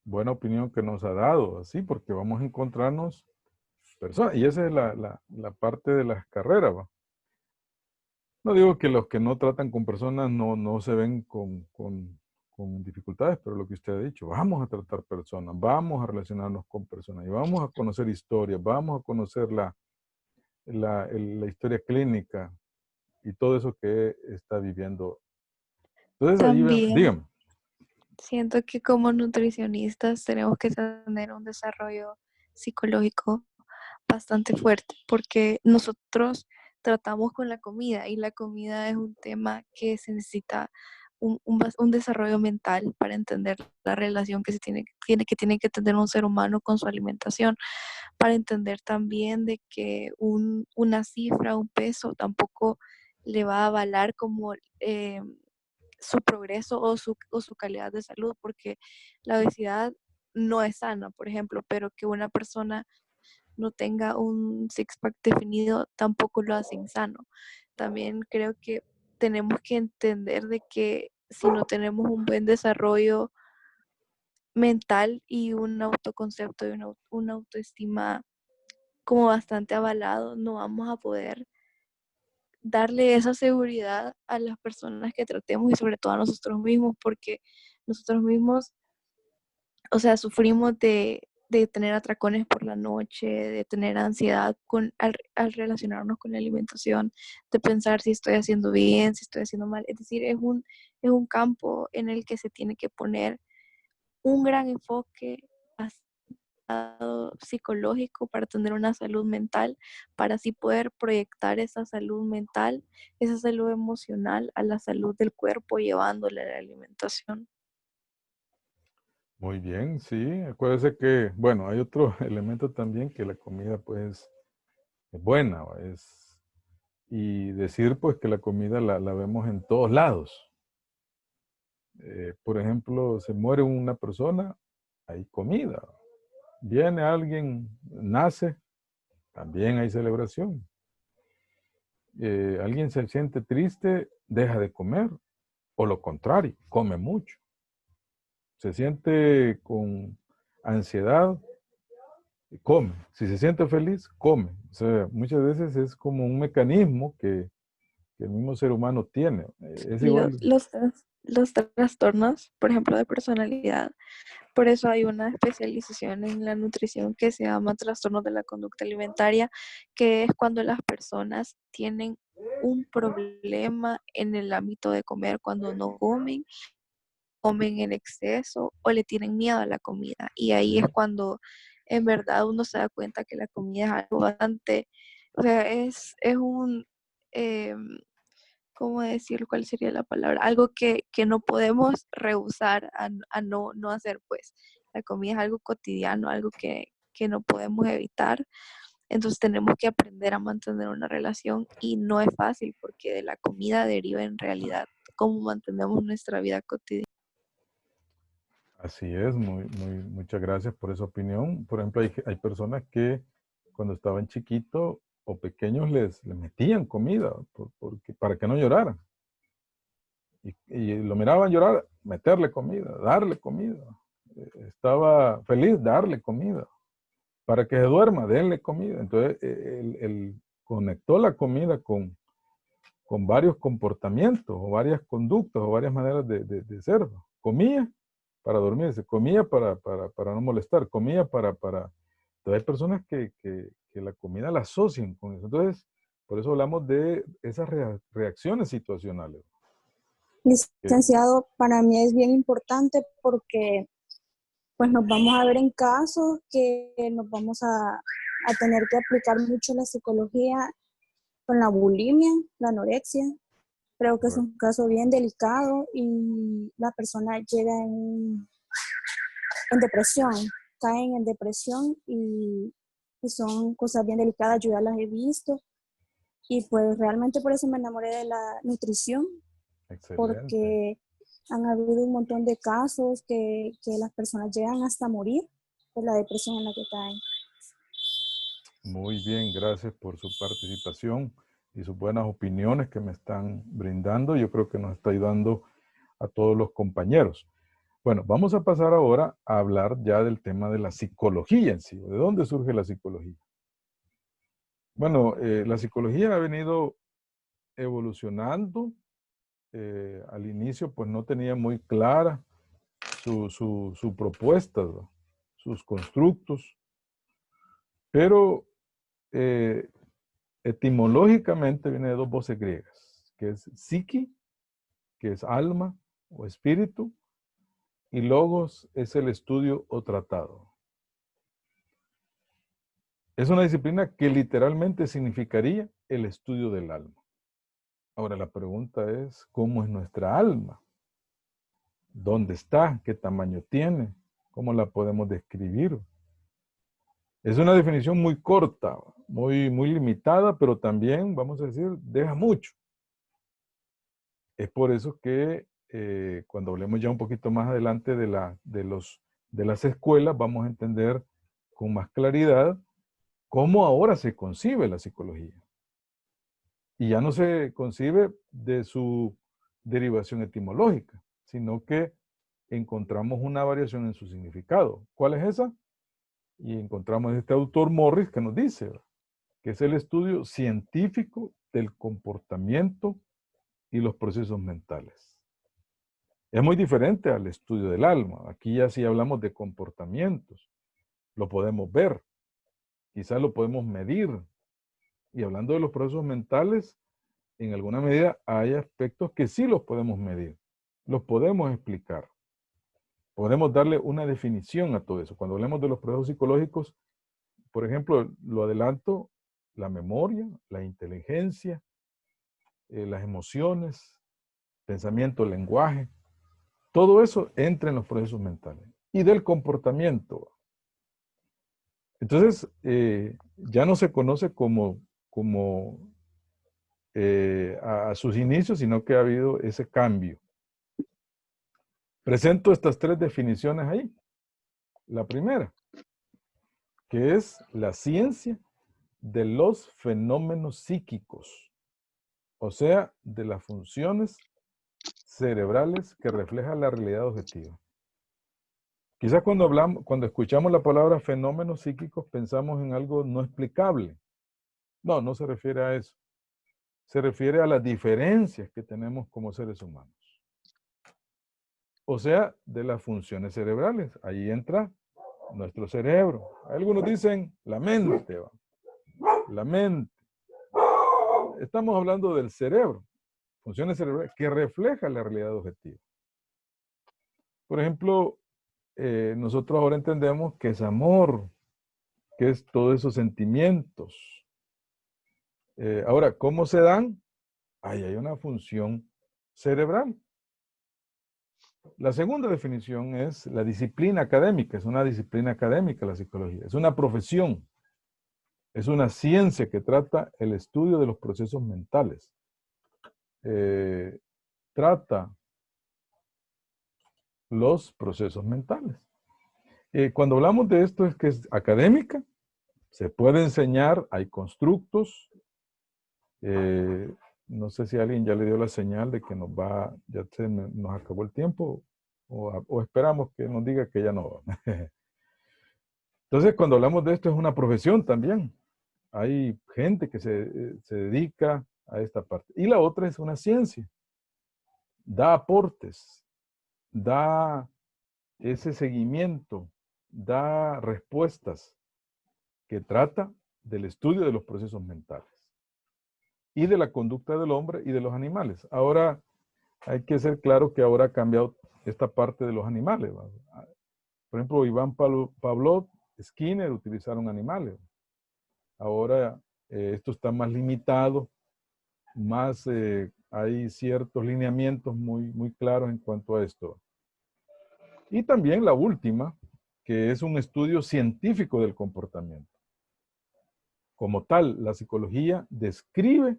buena opinión que nos ha dado, así, porque vamos a encontrarnos personas, y esa es la parte de las carreras, ¿va? No digo que los que no tratan con personas no se ven con dificultades, pero lo que usted ha dicho, vamos a tratar personas, vamos a relacionarnos con personas, y vamos a conocer historias, vamos a conocer la historia clínica y todo eso que está viviendo. Entonces ahí, También dígame. siento que como nutricionistas tenemos que tener un desarrollo psicológico bastante fuerte porque nosotros tratamos con la comida y la comida es un tema que se necesita un desarrollo mental para entender la relación que tiene que tener un ser humano con su alimentación, para entender también de que una cifra, un peso tampoco le va a avalar como su progreso o su calidad de salud, porque la obesidad no es sana, por ejemplo, pero que una persona no tenga un six-pack definido tampoco lo hace insano. También creo que tenemos que entender de que si no tenemos un buen desarrollo mental y un autoconcepto y una autoestima como bastante avalado, no vamos a poder darle esa seguridad a las personas que tratemos y sobre todo a nosotros mismos, porque nosotros mismos, o sea, sufrimos de tener atracones por la noche, de tener ansiedad al relacionarnos con la alimentación, de pensar si estoy haciendo bien, si estoy haciendo mal. Es decir, es un campo en el que se tiene que poner un gran enfoque psicológico para tener una salud mental, para así poder proyectar esa salud mental, esa salud emocional a la salud del cuerpo, llevándole a la alimentación. Muy bien, sí. Acuérdese que, bueno, hay otro elemento también que la comida, pues, es buena, ¿va? Y decir, pues, que la comida la vemos en todos lados. Por ejemplo, se muere una persona, hay comida. Viene alguien, nace, también hay celebración. Alguien se siente triste, deja de comer, o lo contrario, come mucho. Se siente con ansiedad, come. Si se siente feliz, come. O sea, muchas veces es como un mecanismo que que el mismo ser humano tiene. Es Los, igual. los, tras- los trastornos, por ejemplo, de personalidad. Por eso hay una especialización en la nutrición que se llama trastornos de la conducta alimentaria, que es cuando las personas tienen un problema en el ámbito de comer, cuando no comen, comen en exceso o le tienen miedo a la comida. Y ahí es cuando en verdad uno se da cuenta que la comida es algo bastante, o sea, es un, ¿cómo decirlo? ¿Cuál sería la palabra? Algo que no podemos rehusar a no hacer, pues. La comida es algo cotidiano, algo que no podemos evitar. Entonces tenemos que aprender a mantener una relación y no es fácil porque de la comida deriva en realidad cómo mantenemos nuestra vida cotidiana. Así es, muchas gracias por esa opinión. Por ejemplo, hay personas que cuando estaban chiquitos o pequeños les metían comida para que no lloraran. Y lo miraban llorar, meterle comida, darle comida. Estaba feliz, darle comida. Para que se duerma, denle comida. Entonces, él conectó la comida con varios comportamientos, o varias conductas, o varias maneras de ser. Comía para dormirse, comía para no molestar, comía para... Entonces, hay personas que la comida la asocian con eso. Entonces, por eso hablamos de esas reacciones situacionales. Licenciado, para mí es bien importante porque pues nos vamos a ver en casos que nos vamos a tener que aplicar mucho la psicología con la bulimia, la anorexia. Creo que es un caso bien delicado y la persona llega en depresión, caen en depresión y son cosas bien delicadas, yo ya las he visto y pues realmente por eso me enamoré de la nutrición. Excelente. Porque han habido un montón de casos que las personas llegan hasta morir por la depresión en la que caen. Muy bien, gracias por su participación y sus buenas opiniones que me están brindando. Yo creo que nos está ayudando a todos los compañeros. Bueno, vamos a pasar ahora a hablar ya del tema de la psicología en sí. ¿De dónde surge la psicología? Bueno, la psicología ha venido evolucionando. Al inicio, pues no tenía muy clara su propuesta, ¿no? Sus constructos, pero etimológicamente viene de dos voces griegas, que es psique, que es alma o espíritu, y logos es el estudio o tratado. Es una disciplina que literalmente significaría el estudio del alma. Ahora la pregunta es, ¿cómo es nuestra alma? ¿Dónde está? ¿Qué tamaño tiene? ¿Cómo la podemos describir? Es una definición muy corta, muy limitada, pero también, vamos a decir, deja mucho. Es por eso que cuando hablemos ya un poquito más adelante de las escuelas, vamos a entender con más claridad cómo ahora se concibe la psicología. Y ya no se concibe de su derivación etimológica, sino que encontramos una variación en su significado. ¿Cuál es esa? Y encontramos este autor Morris que nos dice que es el estudio científico del comportamiento y los procesos mentales. Es muy diferente al estudio del alma. Aquí ya sí hablamos de comportamientos. Lo podemos ver. Quizás lo podemos medir. Y hablando de los procesos mentales, en alguna medida hay aspectos que sí los podemos medir. Los podemos explicar. Podemos darle una definición a todo eso. Cuando hablemos de los procesos psicológicos, por ejemplo, lo adelanto, la memoria, la inteligencia, las emociones, pensamiento, lenguaje, todo eso entra en los procesos mentales. Y del comportamiento. Entonces, ya no se conoce como a sus inicios, sino que ha habido ese cambio. Presento estas tres definiciones ahí. La primera, que es la ciencia de los fenómenos psíquicos, o sea, de las funciones cerebrales que reflejan la realidad objetiva. Quizás cuando escuchamos la palabra fenómenos psíquicos pensamos en algo no explicable. No, no se refiere a eso. se refiere a las diferencias que tenemos como seres humanos. O sea, de las funciones cerebrales. Ahí entra nuestro cerebro. Algunos dicen la mente. ¿Va? La mente. Estamos hablando del cerebro. Funciones cerebrales que reflejan la realidad objetiva. Por ejemplo, nosotros ahora entendemos que es amor, que es todos esos sentimientos. Ahora, ¿cómo se dan? Ahí hay una función cerebral. La segunda definición es la disciplina académica. Es una disciplina académica la psicología. Es una profesión. Es una ciencia que trata el estudio de los procesos mentales. Trata los procesos mentales. Cuando hablamos de esto es que es académica, se puede enseñar, hay constructos. No sé si alguien ya le dio la señal de que nos acabó el tiempo o esperamos que nos diga que ya no. Entonces, cuando hablamos de esto es una profesión también. Hay gente que se dedica a esta parte. Y la otra es una ciencia. Da aportes, da ese seguimiento, da respuestas que trata del estudio de los procesos mentales y de la conducta del hombre y de los animales. Ahora hay que ser claro que ahora ha cambiado esta parte de los animales. Por ejemplo, Iván Pavlov, Skinner utilizaron animales. Ahora esto está más limitado, más hay ciertos lineamientos muy claros en cuanto a esto. Y también la última, que es un estudio científico del comportamiento. Como tal, la psicología describe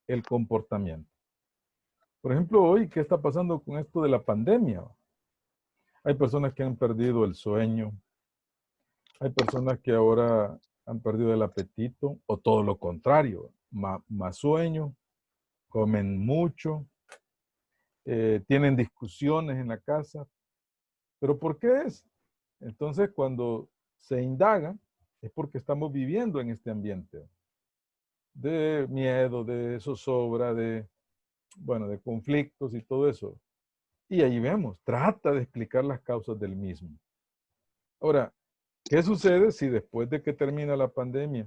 el comportamiento. Por ejemplo, hoy, ¿qué está pasando con esto de la pandemia? Hay personas que han perdido el sueño. Hay personas que ahora han perdido el apetito, o todo lo contrario, más sueño, comen mucho, tienen discusiones en la casa. ¿Pero por qué es? Entonces, cuando se indaga, es porque estamos viviendo en este ambiente de miedo, de zozobra, de conflictos y todo eso. Y ahí vemos, trata de explicar las causas del mismo. Ahora, ¿qué sucede si después de que termina la pandemia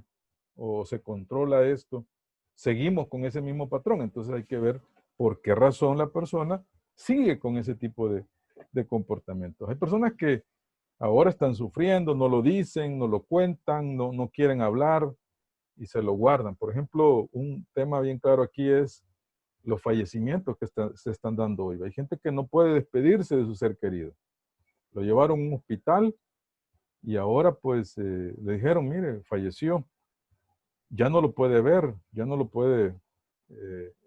o se controla esto, seguimos con ese mismo patrón? Entonces hay que ver por qué razón la persona sigue con ese tipo de comportamientos. Hay personas que ahora están sufriendo, no lo dicen, no lo cuentan, no quieren hablar y se lo guardan. Por ejemplo, un tema bien claro aquí es los fallecimientos que se están dando hoy. Hay gente que no puede despedirse de su ser querido. Lo llevaron a un hospital y ahora pues le dijeron, mire, falleció. Ya no lo puede ver, ya no lo puede.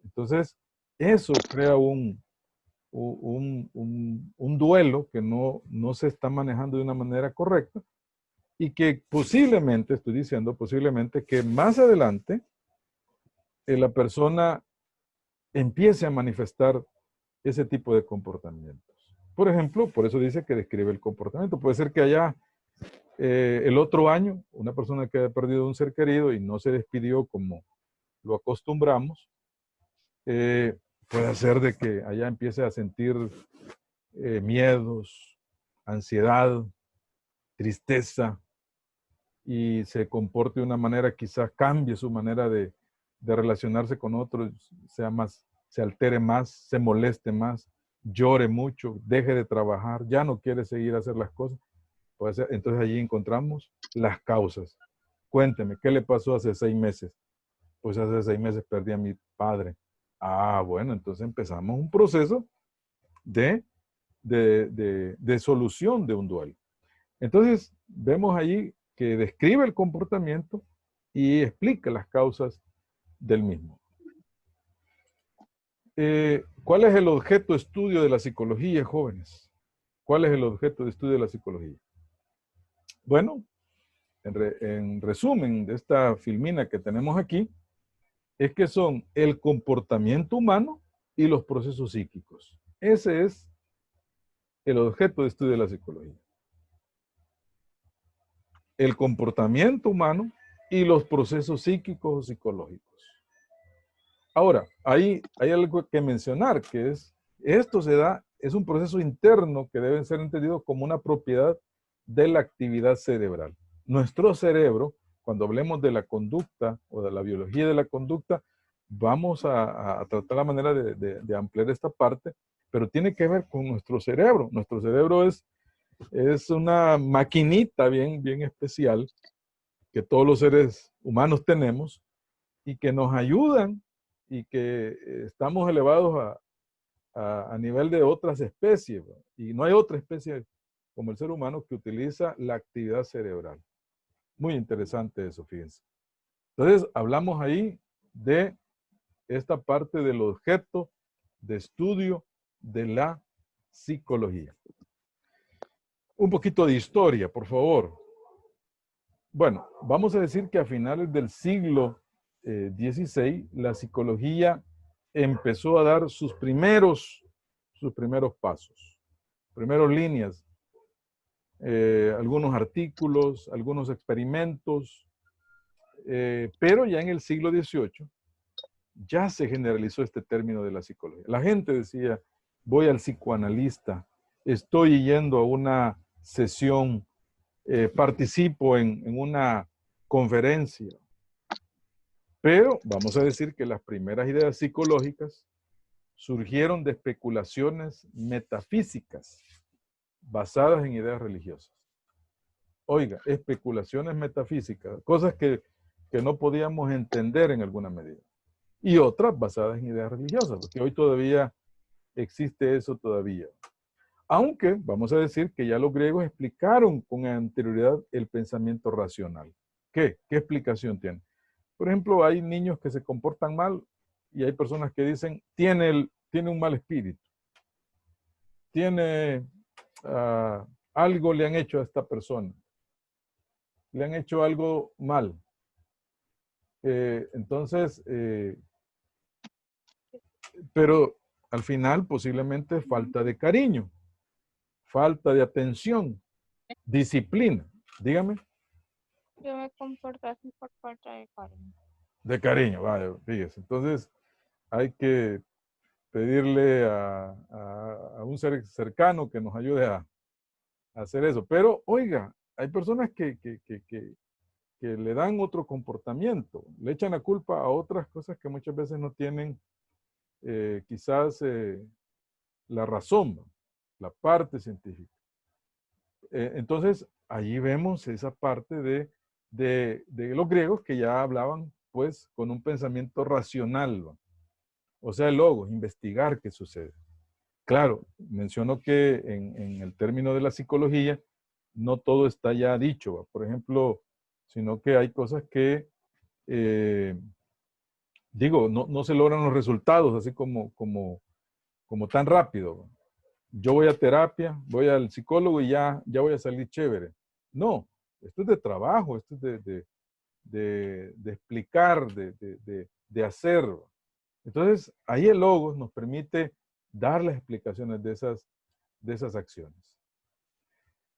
Entonces, eso crea un duelo que no se está manejando de una manera correcta y que posiblemente, estoy diciendo posiblemente, que más adelante la persona empiece a manifestar ese tipo de comportamientos. Por ejemplo, por eso dice que describe el comportamiento. Puede ser que allá el otro año, una persona que haya perdido un ser querido y no se despidió como lo acostumbramos, puede ser de que allá empiece a sentir miedos, ansiedad, tristeza y se comporte de una manera, quizás cambie su manera de relacionarse con otros, se altere más, se moleste más, llore mucho, deje de trabajar, ya no quiere seguir a hacer las cosas. Puede ser, entonces allí encontramos las causas. Cuénteme, ¿qué le pasó hace 6 meses? Pues hace 6 meses perdí a mi padre. Ah, bueno, entonces empezamos un proceso de solución de un duelo. Entonces, vemos allí que describe el comportamiento y explica las causas del mismo. ¿Cuál es el objeto de estudio de la psicología, jóvenes? ¿Cuál es el objeto de estudio de la psicología? Bueno, en resumen de esta filmina que tenemos aquí, es que son el comportamiento humano y los procesos psíquicos. Ese es el objeto de estudio de la psicología. El comportamiento humano y los procesos psíquicos o psicológicos. Ahora, hay algo que mencionar, que esto es un proceso interno que debe ser entendido como una propiedad de la actividad cerebral. Nuestro cerebro, cuando hablemos de la conducta o de la biología de la conducta, vamos a tratar la manera de ampliar esta parte, pero tiene que ver con nuestro cerebro. Nuestro cerebro es una maquinita bien especial que todos los seres humanos tenemos y que nos ayudan y que estamos elevados a nivel de otras especies. Y no hay otra especie como el ser humano que utiliza la actividad cerebral. Muy interesante eso, fíjense. Entonces, hablamos ahí de esta parte del objeto de estudio de la psicología. Un poquito de historia, por favor. Bueno, vamos a decir que a finales del siglo XVI, la psicología empezó a dar sus primeros pasos, primeras líneas, algunos artículos, algunos experimentos, pero ya en el siglo XVIII ya se generalizó este término de la psicología. La gente decía, voy al psicoanalista, estoy yendo a una sesión, participo en una conferencia. Pero vamos a decir que las primeras ideas psicológicas surgieron de especulaciones metafísicas basadas en ideas religiosas. Oiga, especulaciones metafísicas, cosas que no podíamos entender en alguna medida. Y otras basadas en ideas religiosas, porque hoy todavía existe eso todavía. Aunque vamos a decir que ya los griegos explicaron con anterioridad el pensamiento racional. ¿Qué explicación tiene? Por ejemplo, hay niños que se comportan mal y hay personas que dicen, tiene un mal espíritu. Algo le han hecho a esta persona. Le han hecho algo mal. Pero al final posiblemente falta de cariño, falta de atención, disciplina. Dígame. Yo me comporto así por falta de cariño. De cariño, vaya, fíjese. Entonces hay que pedirle a un ser cercano que nos ayude a hacer eso. Pero, oiga, hay personas que le dan otro comportamiento, le echan la culpa a otras cosas que muchas veces no tienen quizás la razón, la parte científica. Entonces, allí vemos esa parte de los griegos que ya hablaban pues con un pensamiento racional, ¿va? O sea, el logos, investigar qué sucede. Claro, menciono que en el término de la psicología no todo está ya dicho, ¿va? Por ejemplo, sino que hay cosas que, no se logran los resultados así como tan rápido, ¿va? Yo voy a terapia, voy al psicólogo y ya voy a salir chévere. No, esto es de trabajo, esto es de explicar, de hacer. Entonces, ahí el logos nos permite dar las explicaciones de esas acciones.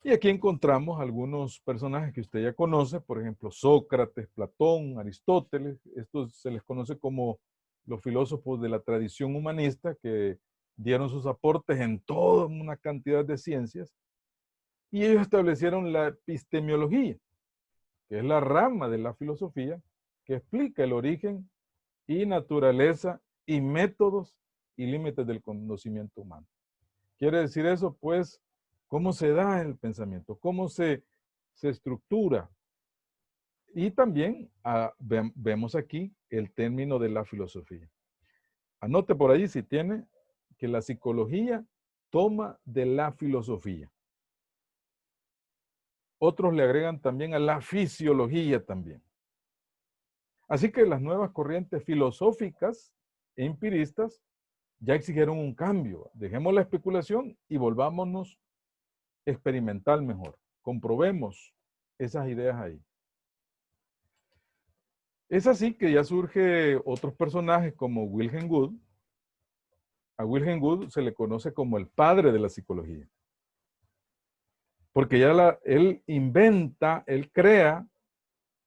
Y aquí encontramos algunos personajes que usted ya conoce, por ejemplo, Sócrates, Platón, Aristóteles. Estos se les conoce como los filósofos de la tradición humanista que dieron sus aportes en toda una cantidad de ciencias. Y ellos establecieron la epistemología, que es la rama de la filosofía que explica el origen y naturaleza y métodos y límites del conocimiento humano. Quiere decir eso, pues, cómo se da el pensamiento, cómo se estructura. Y también vemos aquí el término de la filosofía. Anote por ahí si tiene que la psicología toma de la filosofía. Otros le agregan también a la fisiología también. Así que las nuevas corrientes filosóficas e empiristas ya exigieron un cambio. Dejemos la especulación y volvámonos experimental mejor. Comprobemos esas ideas ahí. Es así que ya surge otros personajes como Wilhelm Wundt. A Wilhelm Wundt se le conoce como el padre de la psicología. Porque ya él inventa, él crea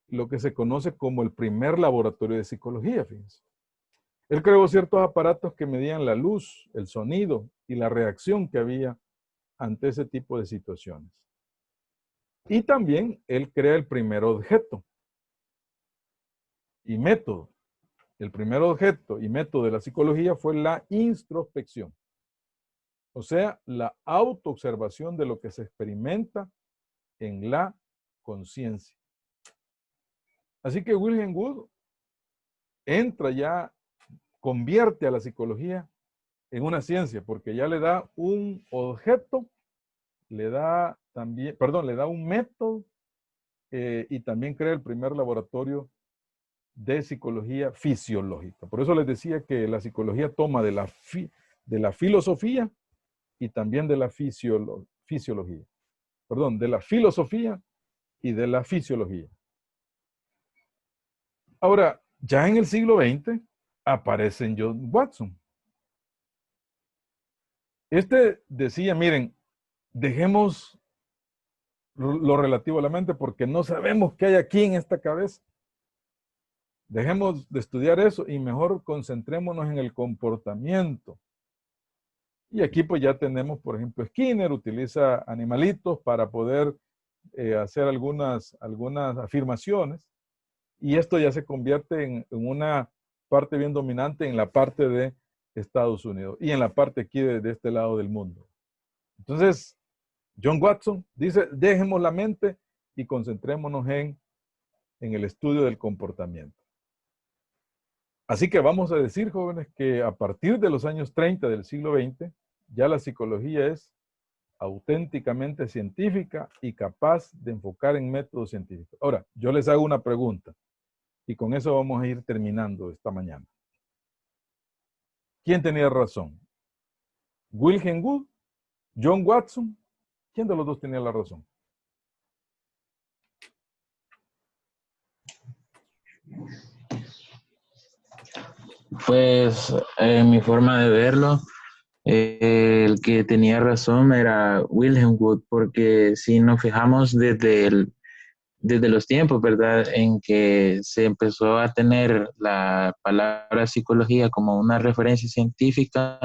lo que se conoce como el primer laboratorio de psicología, fíjense. Él creó ciertos aparatos que medían la luz, el sonido y la reacción que había ante ese tipo de situaciones. Y también él crea el primer objeto y método. El primer objeto y método de la psicología fue la introspección. O sea, la autoobservación de lo que se experimenta en la conciencia. Así que Wilhelm Wundt entra ya, convierte a la psicología en una ciencia, porque ya le da un objeto, le da también, perdón, le da un método y también crea el primer laboratorio de psicología fisiológica. Por eso les decía que la psicología toma de la filosofía y también de la fisiología. Perdón, de la filosofía y de la fisiología. Ahora, ya en el siglo XX aparece John Watson. Este decía, miren, dejemos lo relativo a la mente porque no sabemos qué hay aquí en esta cabeza. Dejemos de estudiar eso y mejor concentrémonos en el comportamiento. Y aquí pues ya tenemos, por ejemplo, Skinner utiliza animalitos para poder hacer algunas afirmaciones y esto ya se convierte en una parte bien dominante en la parte de Estados Unidos y en la parte aquí de este lado del mundo. Entonces, John Watson dice, dejemos la mente y concentrémonos en el estudio del comportamiento. Así que vamos a decir, jóvenes, que a partir de los años 30 del siglo XX, ya la psicología es auténticamente científica y capaz de enfocar en métodos científicos. Ahora, yo les hago una pregunta y con eso vamos a ir terminando esta mañana. ¿Quién tenía razón? ¿Wilhelm Wundt? ¿John Watson? ¿Quién de los dos tenía la razón? Pues en mi forma de verlo, el que tenía razón era Wilhelm Wundt, porque si nos fijamos desde los tiempos, ¿verdad?, en que se empezó a tener la palabra psicología como una referencia científica,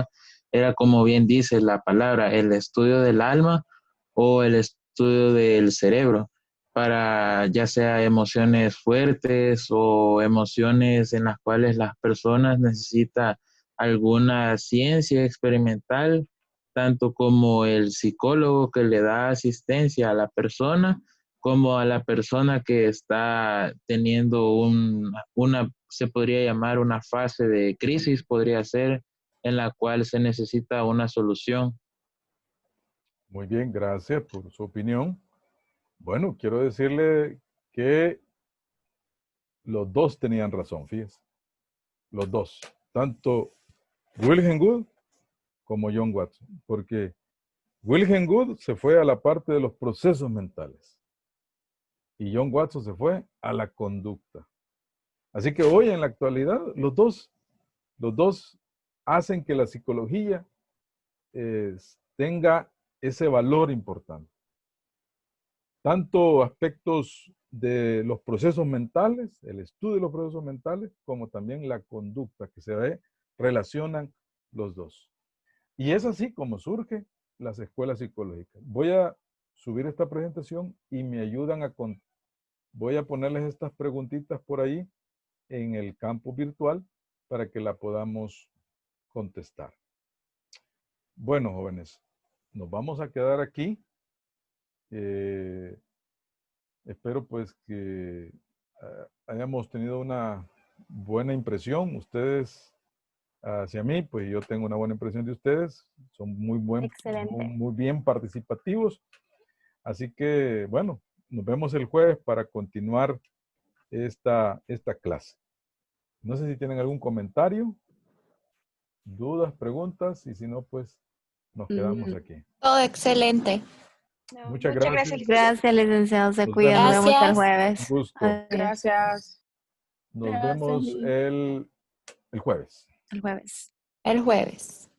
era como bien dice la palabra, el estudio del alma o el estudio del cerebro, para ya sea emociones fuertes o emociones en las cuales las personas necesitan alguna ciencia experimental, tanto como el psicólogo que le da asistencia a la persona, como a la persona que está teniendo se podría llamar una fase de crisis, podría ser, en la cual se necesita una solución. Muy bien, gracias por su opinión. Bueno, quiero decirle que los dos tenían razón, fíjese. Los dos. Tanto Wilhelm Wundt como John Watson. Porque Wilhelm Wundt se fue a la parte de los procesos mentales. Y John Watson se fue a la conducta. Así que hoy en la actualidad, los dos hacen que la psicología tenga ese valor importante. Tanto aspectos de los procesos mentales, el estudio de los procesos mentales, como también la conducta que se relacionan los dos. Y es así como surgen las escuelas psicológicas. Voy a subir esta presentación y me ayudan voy a ponerles estas preguntitas por ahí en el campo virtual para que la podamos contestar. Bueno, jóvenes, nos vamos a quedar aquí. Espero pues que hayamos tenido una buena impresión. Ustedes hacia mí, pues yo tengo una buena impresión de ustedes. Son muy bien participativos. Así que, bueno, nos vemos el jueves para continuar esta clase. No sé si tienen algún comentario, dudas, preguntas, y si no, pues nos quedamos aquí. Todo excelente. Muchas gracias. Gracias, licenciado. Se cuida. Nos vemos el jueves. Un gusto. Gracias. Nos vemos el jueves. El jueves. El jueves.